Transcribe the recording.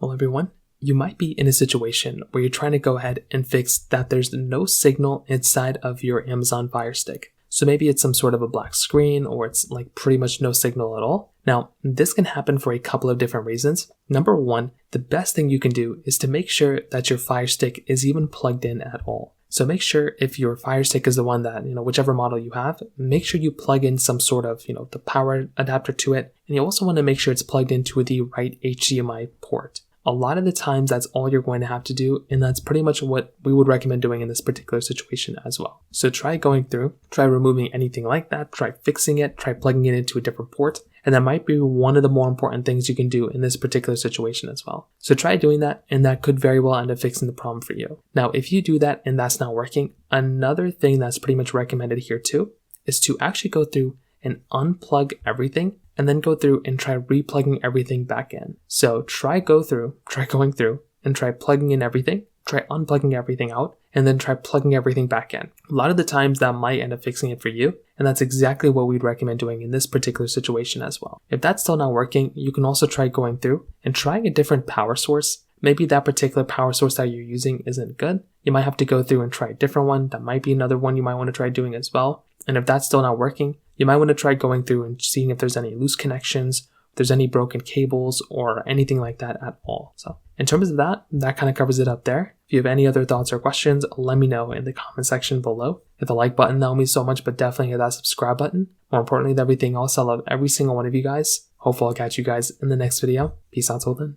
Well, everyone, you might be in a situation where you're trying to go ahead and fix that there's no signal inside of your Amazon Fire Stick. So maybe it's some sort of a black screen, or it's like pretty much no signal at all. Now, this can happen for a couple of different reasons. Number one, the best thing you can do is to make sure that your Fire Stick is even plugged in at all. So make sure if your Fire Stick is the one that, whichever model you have, make sure you plug in some sort of, the power adapter to it. And you also want to make sure it's plugged into the right HDMI port. A lot of the times that's all you're going to have to do, and that's pretty much what we would recommend doing in this particular situation as well. So try going through, try removing anything like that, try fixing it, try plugging it into a different port, and that might be one of the more important things you can do in this particular situation as well. So try doing that, and that could very well end up fixing the problem for you. Now, if you do that and that's not working, another thing that's pretty much recommended here too is to actually go through and unplug everything, and then go through and try replugging everything back in. So try going through and try plugging in everything, try unplugging everything out, and then try plugging everything back in. A lot of the times that might end up fixing it for you, and that's exactly what we'd recommend doing in this particular situation as well. If that's still not working, you can also try going through and trying a different power source. Maybe that particular power source that you're using isn't good. You might have to go through and try a different one. That might be another one you might want to try doing as well. And if that's still not working, you might want to try going through and seeing if there's any loose connections, if there's any broken cables, or anything like that at all. So in terms of that kind of covers it up there. If you have any other thoughts or questions, let me know in the comment section below. Hit the like button, that will mean so much, but definitely hit that subscribe button. More importantly than everything else, I love every single one of you guys. Hopefully I'll catch you guys in the next video. Peace out till then.